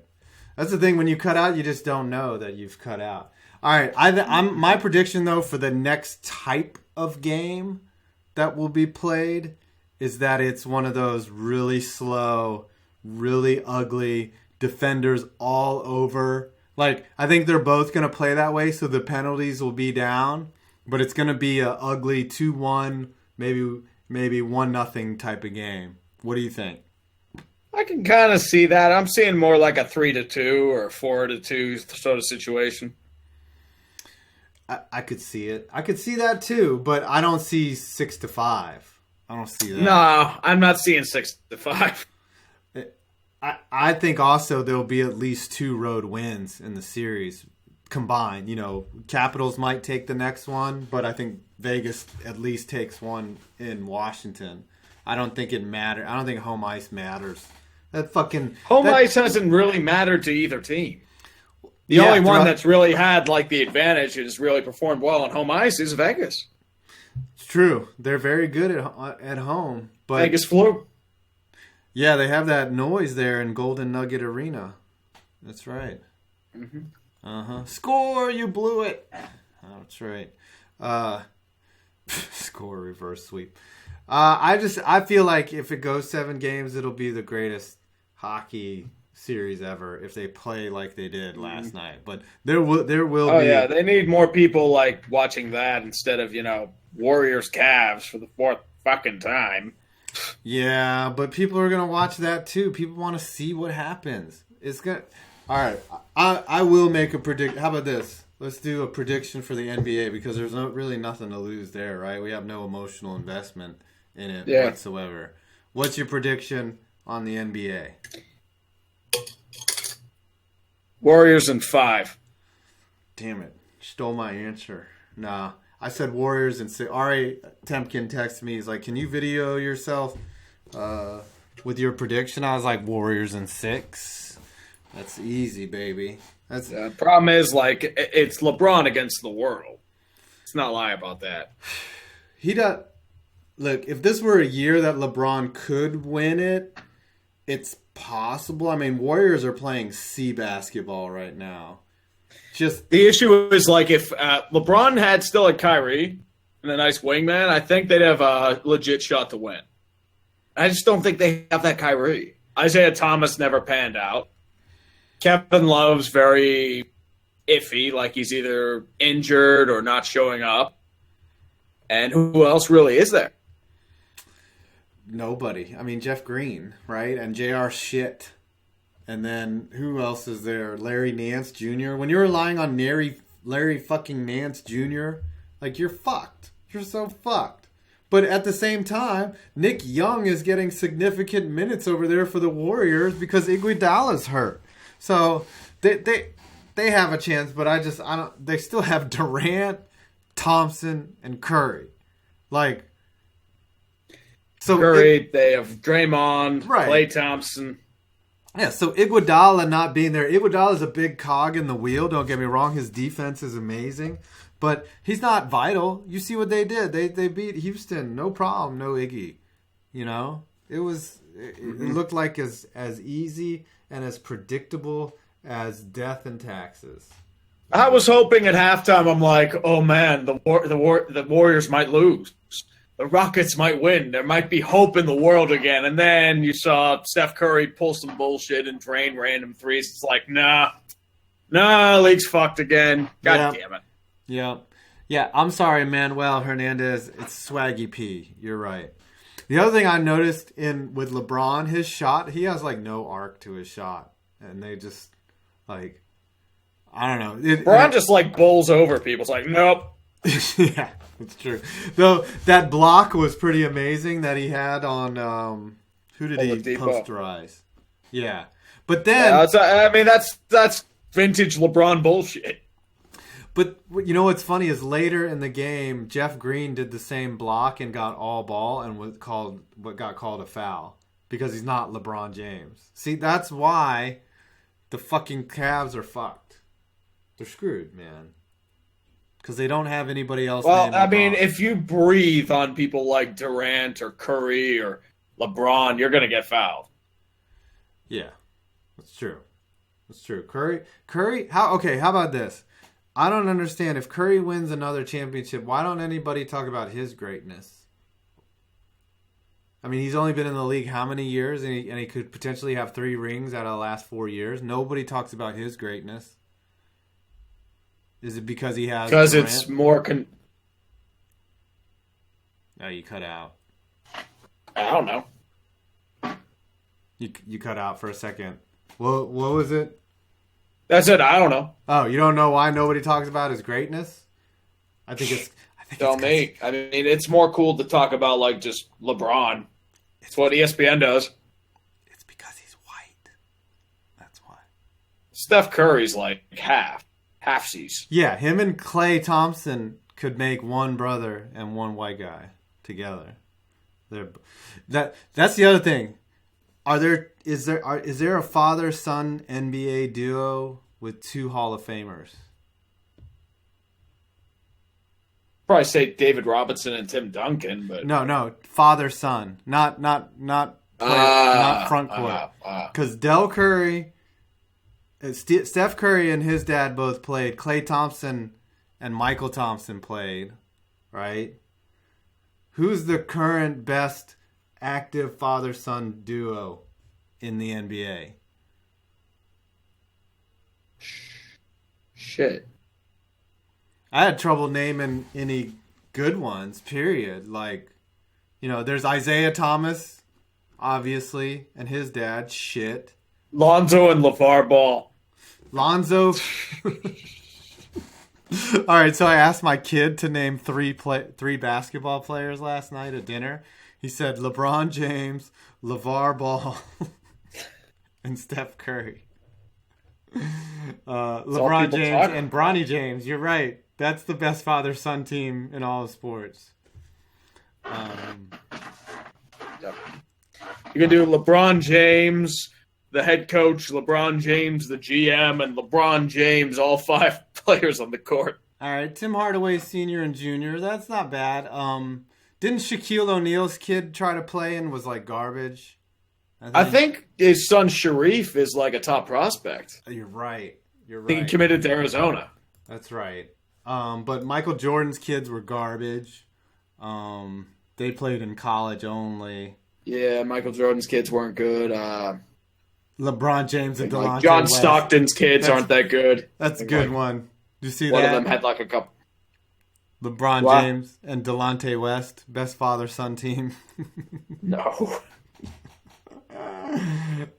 That's the thing. When you cut out, you just don't know that you've cut out. All right. My prediction, though, for the next type of game that will be played is that it's one of those really slow, really ugly defenders all over. Like, I think they're both going to play that way, so the penalties will be down, but it's going to be a ugly 2-1, maybe 1-0 type of game. What do you think? I can kind of see that. I'm seeing more like a 3-2 or 4-2 sort of situation. I could see it. I could see that too, but I don't see 6-5. I don't see that. No, I'm not seeing 6-5. I think also there'll be at least 2 road wins in the series combined. Capitals might take the next one, but I think Vegas at least takes one in Washington. I don't think it matters. I don't think home ice matters. Home ice hasn't really mattered to either team. The only one that's really had the advantage and has really performed well on home ice is Vegas. It's true. They're very good at home. But Vegas flew. Yeah, they have that noise there in Golden Nugget Arena. That's right. Mm-hmm. Score! You blew it. Oh, that's right. Score reverse sweep. I feel like if it goes 7 games, it'll be the greatest hockey series ever if they play like they did last night. But there will be. Oh yeah, they need more people watching that instead of Warriors Cavs for the 4th fucking time. Yeah, but people are gonna watch that too. People want to see what happens. It's gonna. All right, I will make a predict. How about this? Let's do a prediction for the NBA because there's really nothing to lose there, right? We have no emotional investment in it whatsoever. What's your prediction on the NBA? Warriors in 5. Damn it. Stole my answer. Nah. I said Warriors in 6. Ari Temkin texted me. He's like, can you video yourself with your prediction? I was like, Warriors in 6. That's easy, baby. The problem is, it's LeBron against the world. Let's not lie about that. Look, if this were a year that LeBron could win it, it's possible. I mean, Warriors are playing C basketball right now. Just the issue is if LeBron had still had Kyrie and a nice wingman, I think they'd have a legit shot to win. I just don't think they have that Kyrie. Isaiah Thomas never panned out. Kevin Love's very iffy, he's either injured or not showing up. And who else really is there? Nobody. I mean, Jeff Green, right? And JR shit. And then who else is there? Larry Nance Jr. When you're relying on Larry fucking Nance Jr., you're fucked. You're so fucked. But at the same time, Nick Young is getting significant minutes over there for the Warriors because Iguodala's hurt. So they have a chance, but I don't. They still have Durant, Thompson, and Curry. Curry, they have Draymond, right. Klay Thompson. Yeah, so Iguodala not being there. Iguodala is a big cog in the wheel. Don't get me wrong. His defense is amazing. But he's not vital. You see what they did. They beat Houston. No problem. No Iggy. It looked like as easy and as predictable as death and taxes. I was hoping at halftime, I'm like, oh man, the Warriors might lose. The Rockets might win. There might be hope in the world again. And then you saw Steph Curry pull some bullshit and drain random threes. It's like, nah, league's fucked again. God damn it. Yeah. Yeah, I'm sorry, Manuel Hernandez. It's Swaggy P. You're right. The other thing I noticed with LeBron, his shot, he has no arc to his shot. And they just, I don't know. LeBron just bowls over people. It's like, nope. Yeah, it's true. Though that block was pretty amazing that he had on who did he posterize? Yeah, but then that's vintage LeBron bullshit. But you know what's funny is later in the game, Jeff Green did the same block and got all ball and got called a foul because he's not LeBron James. See, that's why the fucking Cavs are fucked. They're screwed, man. Because they don't have anybody else. Well, if you breathe on people like Durant or Curry or LeBron, you're going to get fouled. Yeah, that's true. That's true. Curry. How about this? I don't understand. If Curry wins another championship, why don't anybody talk about his greatness? I mean, he's only been in the league how many years, and he could potentially have 3 rings out of the last 4 years. Nobody talks about his greatness. Is it because he has? Because it's more. Oh, you cut out. I don't know. You cut out for a second. What was it? That's it. I don't know. Oh, you don't know why nobody talks about his greatness? I think Tell me. I mean, it's more cool to talk about like just LeBron. It's what ESPN does. It's because he's white. That's why. Steph Curry's like halfsies. Yeah, him and Klay Thompson could make one brother and one white guy together. That's the other thing. Is there a father-son NBA duo with 2 Hall of Famers? Probably say David Robinson and Tim Duncan, but No, father-son, not front court. Because Del Curry, Steph Curry and his dad both played. Klay Thompson and Michael Thompson played, right? Who's the current best active father-son duo in the NBA? Shit. I had trouble naming any good ones, period. Like, there's Isaiah Thomas, obviously, and his dad, shit. Lonzo and LeVar Ball. Lonzo. All right, so I asked my kid to name 3 basketball players last night at dinner. He said LeBron James, LeVar Ball, and Steph Curry. LeBron James and Bronny James. You're right. That's the best father-son team in all of sports. Yep. You can do LeBron James, the head coach, LeBron James, the GM, and LeBron James, all 5 players on the court. All right, Tim Hardaway Sr. and Jr., that's not bad. Didn't Shaquille O'Neal's kid try to play and was like garbage? I think his son Sharif is like a top prospect. You're right. I think he committed to Arizona. That's right. But Michael Jordan's kids were garbage. They played in college only. Yeah, Michael Jordan's kids weren't good. LeBron James and Delonte John West. Stockton's kids aren't that good. That's a good one. Do you see one that? One of them had like a couple. LeBron James and Delonte West, best father-son team. No.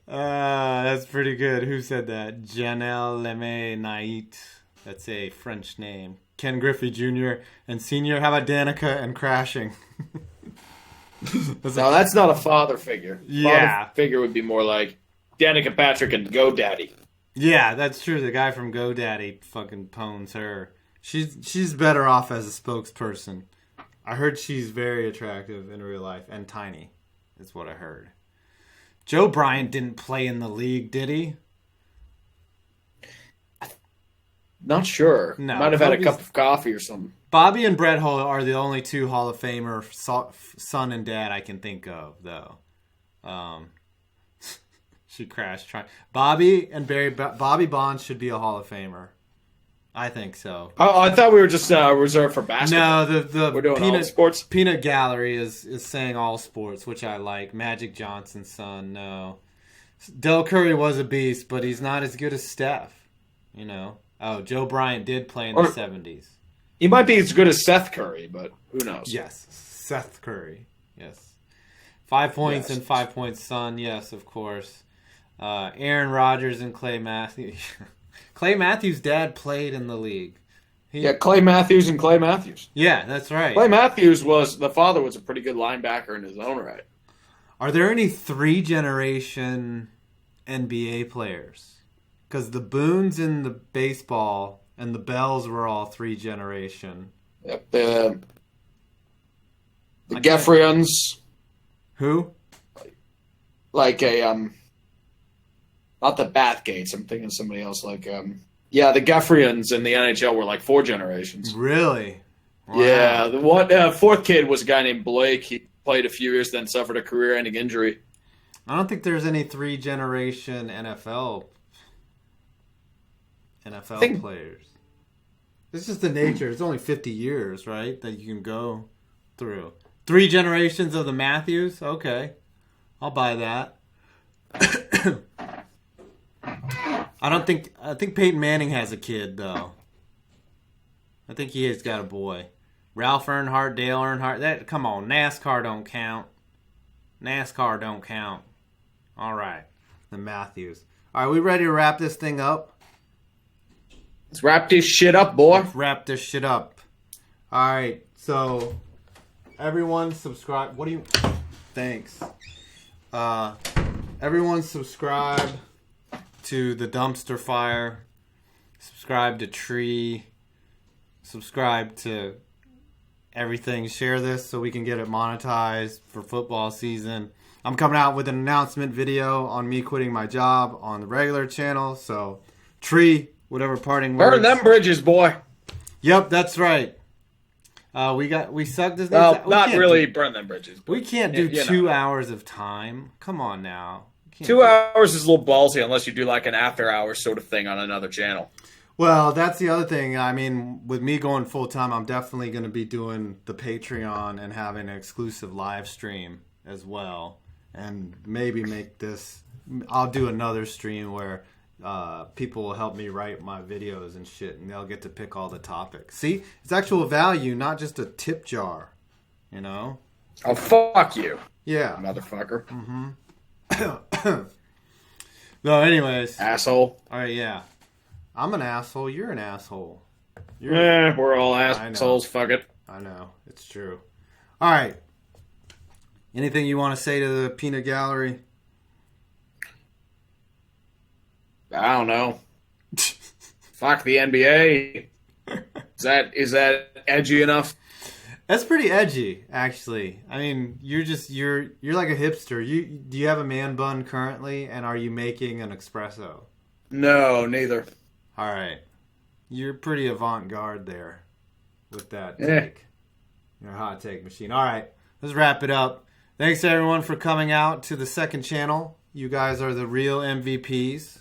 That's pretty good. Who said that? Janelle Lemay Nait. That's a French name. Ken Griffey Jr. and Sr. How about Danica and Crashing? That's not a father figure. Yeah. Father figure would be more like Danica Patrick and GoDaddy. Yeah, that's true. The guy from GoDaddy fucking pwns her. She's better off as a spokesperson. I heard she's very attractive in real life and tiny. Is what I heard. Joe Bryant didn't play in the league, did he? Not sure. No, might have had a cup of coffee or something. Bobby and Brett Hull are the only 2 Hall of Famer son and dad I can think of, though. She crashed trying. Bobby Bonds should be a Hall of Famer. I think so. I thought we were just reserved for basketball. No, we're doing all sports. Peanut Gallery is saying all sports, which I like. Magic Johnson's son, no. Del Curry was a beast, but he's not as good as Steph. Oh, Joe Bryant did play in the 70s. He might be as good as Seth Curry, but who knows? Yes, Seth Curry. Yes. 5 points and 5 points son. Yes, of course. Aaron Rodgers and Clay Matthews. Clay Matthews' dad played in the league. Clay Matthews and Clay Matthews. Yeah, that's right. Clay Matthews the father was a pretty good linebacker in his own right. Are there any 3-generation NBA players? Because the Boones in the baseball and the Bells were all 3-generation. Yep. The Geffrians. Who? Like not the Bathgates. I'm thinking somebody else. Like the Geffrians in the NHL were like 4 generations. Really? Wow. Yeah. The fourth kid was a guy named Blake. He played a few years, then suffered a career-ending injury. I don't think there's any 3-generation NFL players. It's just the nature. It's only 50 years, right, that you can go through. 3 generations of the Matthews? Okay. I'll buy that. I think Peyton Manning has a kid, though. I think he has got a boy. Ralph Earnhardt, Dale Earnhardt. Come on, NASCAR don't count. NASCAR don't count. All right. The Matthews. All right, we ready to wrap this thing up? Let's wrap this shit up, boy. Let's wrap this shit up. All right, so everyone subscribe. Thanks. Everyone subscribe to the Dumpster Fire. Subscribe to Tree. Subscribe to everything. Share this so we can get it monetized for football season. I'm coming out with an announcement video on me quitting my job on the regular channel. So, Tree, whatever parting words. Burn them bridges, boy. Yep, that's right. We sucked this. Well, not really burn them bridges. We can't do 2 hours of time. Come on now. 2 hours is a little ballsy unless you do like an after hours sort of thing on another channel. Well, that's the other thing. I mean, with me going full time, I'm definitely going to be doing the Patreon and having an exclusive live stream as well. And maybe make this. I'll do another stream where people will help me write my videos and shit, and they'll get to pick all the topics. See, it's actual value, not just a tip jar. You know? Oh, fuck you. Yeah, motherfucker. Mm-hmm. No, anyways. Asshole. All right, yeah. I'm an asshole. You're an asshole. We're all assholes. Fuck it. I know. It's true. All right. Anything you want to say to the peanut gallery? I don't know. Fuck the NBA. Is that edgy enough? That's pretty edgy, actually. I mean, you're like a hipster. Do you have a man bun currently, and are you making an espresso? No, neither. All right. You're pretty avant-garde there with that take. Your hot take machine. All right. Let's wrap it up. Thanks, everyone, for coming out to the second channel. You guys are the real MVPs.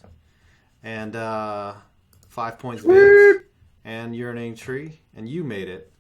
And 5 Points vids. And UrinatingTree. And you made it.